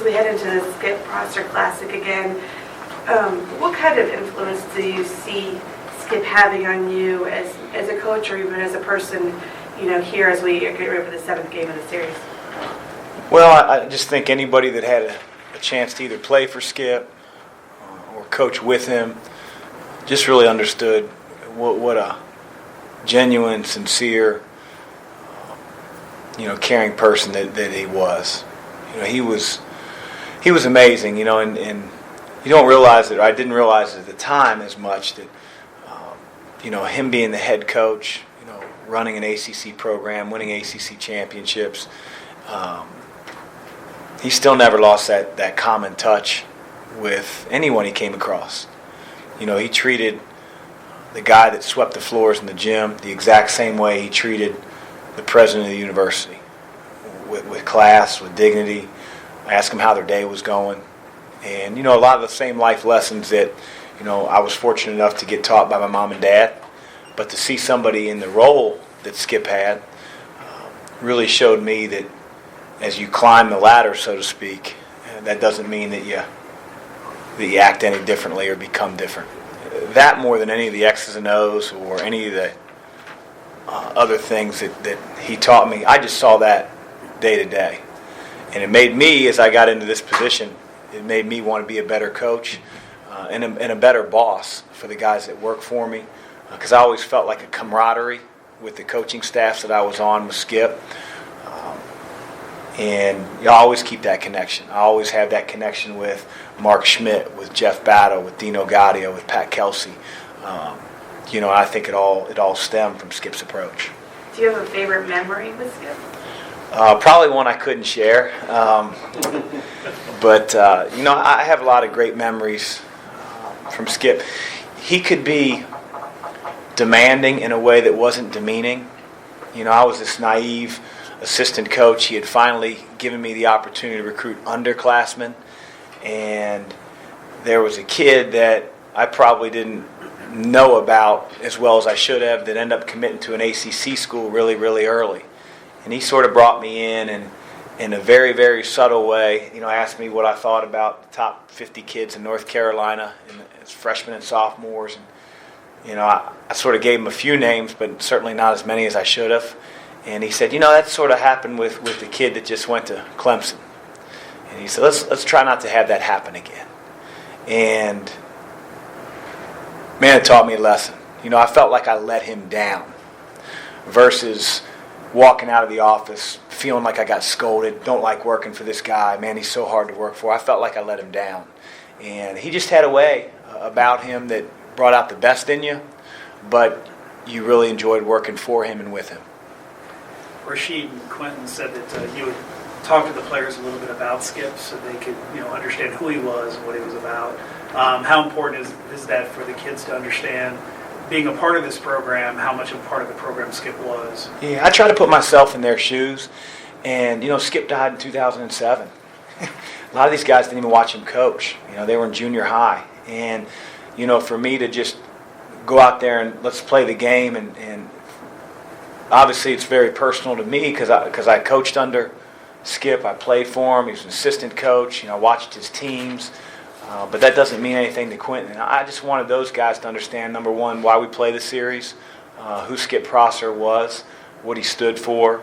we head into the Skip Prosser Classic again, what kind of influence do you see Skip having on you as a coach or even as a person, here as we get ready for the 7th game of the series? Well, I just think anybody that had a chance to either play for Skip or coach with him just really understood what a genuine, sincere, caring person that he was. He was amazing, and you don't realize it, or I didn't realize it at the time as much that, him being the head coach, running an ACC program, winning ACC championships, he still never lost that common touch with anyone he came across. He treated the guy that swept the floors in the gym the exact same way he treated the president of the university, with class, with dignity. I asked him how their day was going. And, a lot of the same life lessons that, I was fortunate enough to get taught by my mom and dad. But to see somebody in the role that Skip had really showed me that as you climb the ladder, so to speak, that doesn't mean that you act any differently or become different. That more than any of the X's and O's or any of the other things that he taught me, I just saw that day to day. And it made me, as I got into this position, it made me want to be a better coach and a better boss for the guys that work for me, because I always felt like a camaraderie with the coaching staffs that I was on with Skip. And you always keep that connection. I always have that connection with Mark Schmidt, with Jeff Battle, with Dino Gaudio, with Pat Kelsey. I think it all stemmed from Skip's approach. Do you have a favorite memory with Skip? Probably one I couldn't share. But I have a lot of great memories from Skip. He could be demanding in a way that wasn't demeaning. I was this naive assistant coach. He had finally given me the opportunity to recruit underclassmen, and there was a kid that I probably didn't know about as well as I should have that ended up committing to an ACC school really, really early. And he sort of brought me in a very, very subtle way, asked me what I thought about the top 50 kids in North Carolina as freshmen and sophomores. And, I sort of gave him a few names, but certainly not as many as I should have. And he said, that sort of happened with the kid that just went to Clemson. And he said, let's try not to have that happen again. And, man, it taught me a lesson. I felt like I let him down versus walking out of the office feeling like I got scolded, don't like working for this guy, man, he's so hard to work for. I felt like I let him down. And he just had a way about him that brought out the best in you, but you really enjoyed working for him and with him. Rashid and Quentin said that you would talk to the players a little bit about Skip so they could understand who he was and what he was about. How important is that for the kids to understand, being a part of this program, how much a part of the program Skip was? Yeah, I try to put myself in their shoes. And, Skip died in 2007. A lot of these guys didn't even watch him coach. They were in junior high. And, for me to just go out there and let's play the game, and obviously it's very personal to me because I coached under Skip. I played for him. He was an assistant coach. I watched his teams. But that doesn't mean anything to Quentin. And I just wanted those guys to understand, number one, why we play the series, who Skip Prosser was, what he stood for.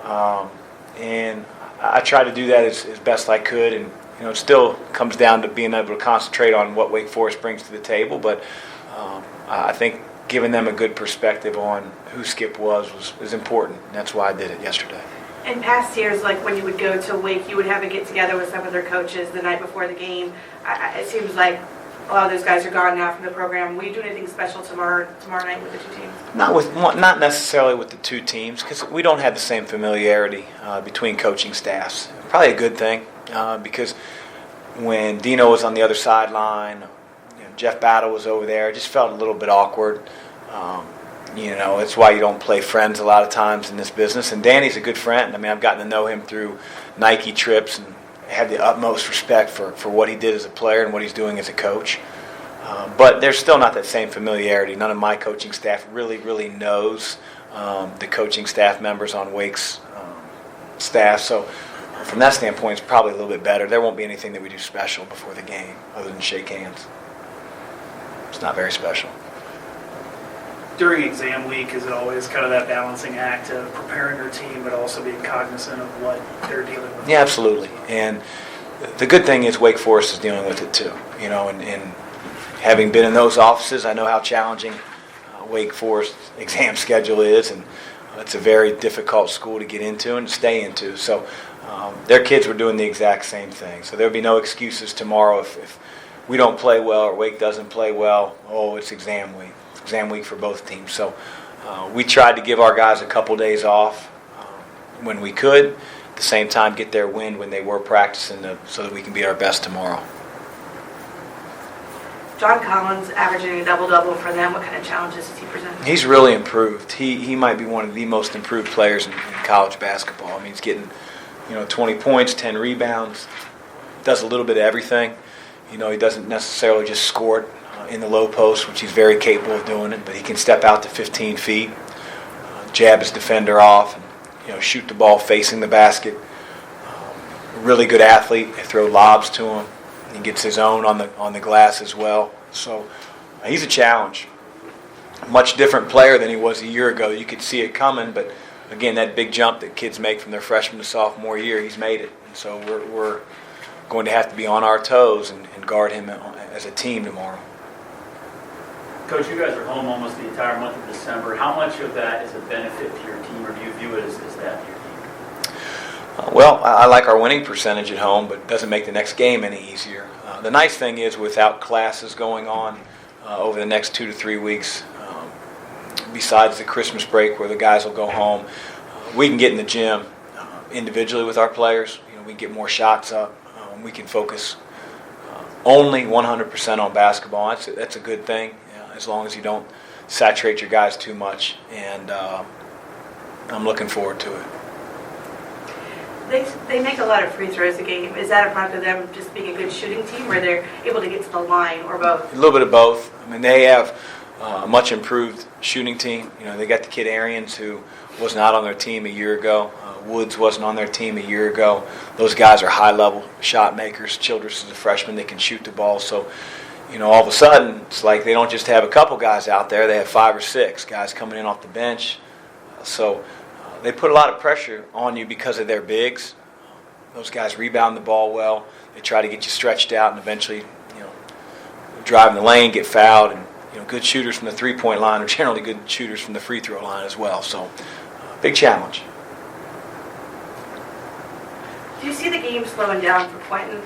And I tried to do that as best I could. And, it still comes down to being able to concentrate on what Wake Forest brings to the table. But I think giving them a good perspective on who Skip was important. And that's why I did it yesterday. In past years, like when you would go to Wake, you would have a get-together with some of their coaches the night before the game. It seems like a lot of those guys are gone now from the program. Will you do anything special tomorrow night with the two teams? Not necessarily with the two teams, because we don't have the same familiarity between coaching staffs. Probably a good thing, because when Dino was on the other sideline, Jeff Battle was over there, it just felt a little bit awkward. It's why you don't play friends a lot of times in this business. And Danny's a good friend. I've gotten to know him through Nike trips and have the utmost respect for what he did as a player and what he's doing as a coach. But there's still not that same familiarity. None of my coaching staff really, really knows the coaching staff members on Wake's staff. So from that standpoint, it's probably a little bit better. There won't be anything that we do special before the game other than shake hands. It's not very special. During exam week, is it always kind of that balancing act of preparing your team, but also being cognizant of what they're dealing with? Yeah, absolutely. And the good thing is Wake Forest is dealing with it too. You know, and having been in those offices, I know how challenging Wake Forest's exam schedule is, and it's a very difficult school to get into and to stay into. So their kids were doing the exact same thing. So there'll be no excuses tomorrow if we don't play well or Wake doesn't play well. Oh, it's exam week. It's exam week for both teams. So we tried to give our guys a couple days off when we could. At the same time, get their wind when they were practicing so that we can be our best tomorrow. John Collins averaging a double-double for them. What kind of challenges does he present? He's really improved. He might be one of the most improved players in college basketball. I mean, he's getting 20 points, 10 rebounds, does a little bit of everything. He doesn't necessarily just score it in the low post, which he's very capable of doing it, but he can step out to 15 feet, jab his defender off, and shoot the ball facing the basket. Really good athlete. They throw lobs to him. He gets his own on the glass as well. So he's a challenge. Much different player than he was a year ago. You could see it coming, but again, that big jump that kids make from their freshman to sophomore year, he's made it. And so we're going to have to be on our toes and guard him as a team tomorrow. Coach, you guys are home almost the entire month of December. How much of that is a benefit to your team, or do you view it as that to your team? Well, I like our winning percentage at home, but it doesn't make the next game any easier. The nice thing is, without classes going on over the next 2 to 3 weeks, besides the Christmas break where the guys will go home, we can get in the gym individually with our players. We can get more shots up. We can focus only 100% on basketball. That's a good thing, as long as you don't saturate your guys too much. And I'm looking forward to it. They make a lot of free throws a game. Is that a product of them just being a good shooting team, or they're able to get to the line, or both? A little bit of both. I mean, they have a much improved shooting team. They got the kid Arians, who was not on their team a year ago. Woods wasn't on their team a year ago. Those guys are high-level shot makers. Childress is a freshman. They can shoot the ball. So, all of a sudden, it's like they don't just have a couple guys out there. They have 5 or 6 guys coming in off the bench. So they put a lot of pressure on you because of their bigs. Those guys rebound the ball well. They try to get you stretched out and eventually, drive in the lane, get fouled. And, good shooters from the three-point line are generally good shooters from the free throw line as well. So, big challenge. Do you see the game slowing down for Quentin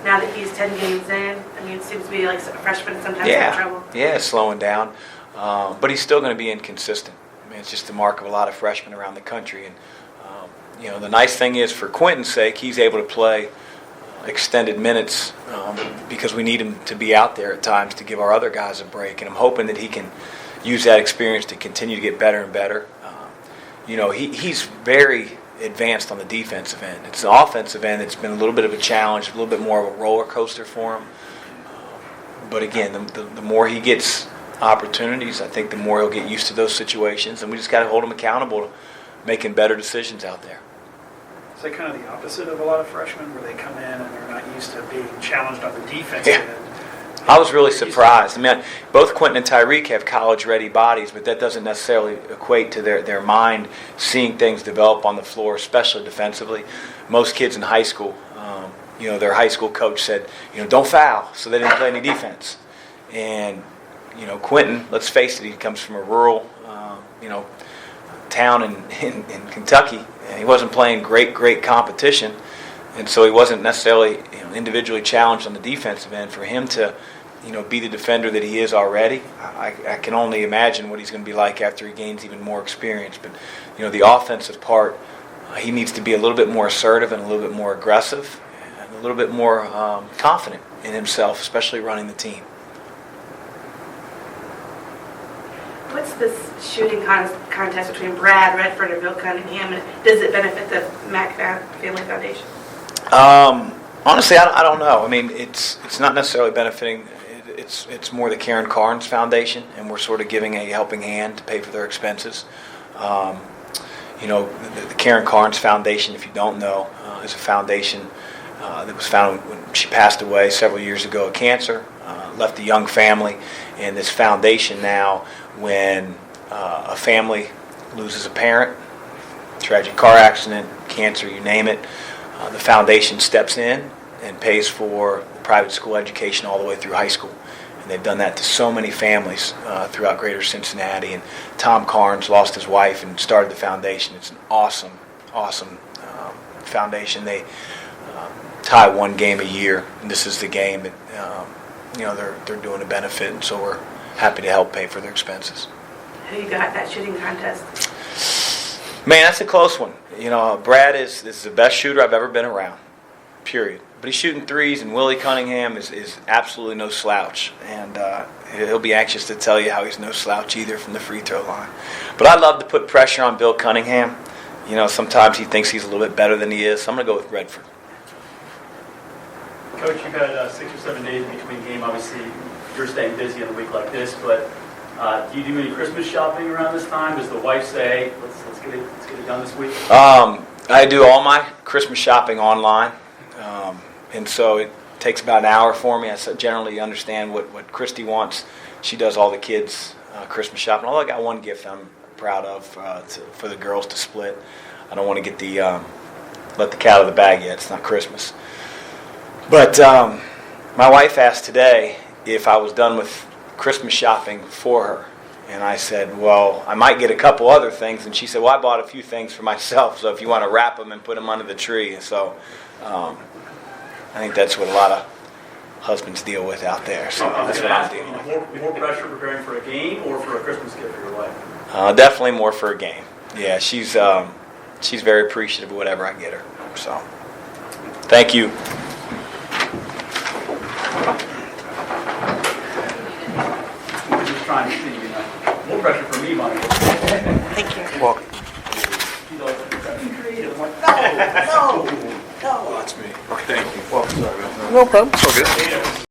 now that he's 10 games in? I mean, it seems to be like a freshman sometimes have trouble. Yeah, it's slowing down. But he's still going to be inconsistent. I mean, it's just the mark of a lot of freshmen around the country. And, the nice thing is, for Quentin's sake, he's able to play extended minutes because we need him to be out there at times to give our other guys a break. And I'm hoping that he can use that experience to continue to get better and better. He's very advanced on the defensive end. It's an offensive end that's been a little bit of a challenge, a little bit more of a roller coaster for him. But again, the more he gets opportunities, I think the more he'll get used to those situations, and we just got to hold him accountable to making better decisions out there. Is that kind of the opposite of a lot of freshmen, where they come in and they're not used to being challenged on the defensive end? I was really surprised. I mean, both Quentin and Tyreek have college-ready bodies, but that doesn't necessarily equate to their mind seeing things develop on the floor, especially defensively. Most kids in high school, their high school coach said, don't foul, so they didn't play any defense. And, Quentin, let's face it, he comes from a rural, town in Kentucky, and he wasn't playing great competition. And so he wasn't necessarily individually challenged on the defensive end. For him to be the defender that he is already, I can only imagine what he's going to be like after he gains even more experience. But the offensive part, he needs to be a little bit more assertive and a little bit more aggressive and a little bit more confident in himself, especially running the team. What's this shooting contest between Brad, Redford, and Bill Cunningham, and does it benefit the Mack Family Foundation? Honestly, I don't know. I mean, it's not necessarily benefiting. It's more the Karen Carnes Foundation, and we're sort of giving a helping hand to pay for their expenses. You know, the Karen Carnes Foundation, if you don't know, is a foundation that was founded when she passed away several years ago of cancer, left a young family, and this foundation now, when a family loses a parent, tragic car accident, cancer, you name it, the foundation steps in and pays for the private school education all the way through high school. And they've done that to so many families throughout greater Cincinnati. And Tom Carnes lost his wife and started the foundation. It's an awesome foundation. They tie one game a year, and this is the game that they're doing a benefit, and so we're happy to help pay for their expenses. Who you got that shooting contest? Man, that's a close one. You know, Brad is the best shooter I've ever been around, period. But he's shooting threes, and Willie Cunningham is absolutely no slouch. And he'll be anxious to tell you how he's no slouch either from the free throw line. But I love to put pressure on Bill Cunningham. You know, sometimes he thinks he's a little bit better than he is, so I'm going to go with Redford. Coach, you've had 6 or 7 days between game. Obviously, you're staying busy in a week like this, but do you do any Christmas shopping around this time? Does the wife say, let's get it done this week? I do all my Christmas shopping online, and so it takes about an hour for me. I generally understand what Christy wants. She does all the kids' Christmas shopping. Although I got one gift I'm proud of for the girls to split. I don't want to get let the cat out of the bag yet. It's not Christmas. But my wife asked today if I was done with Christmas shopping for her. And I said, well, I might get a couple other things. And she said, well, I bought a few things for myself, so if you want to wrap them and put them under the tree. And so I think that's what a lot of husbands deal with out there. So that's what I'm dealing with. More pressure preparing for a game or for a Christmas gift for your wife? Definitely more for a game. Yeah, she's very appreciative of whatever I get her. So thank you. Trying to see, more pressure for me, Mike. Thank you. Well, No. that's me. Okay, thank you. Well, sorry about that. No problem. It's all good.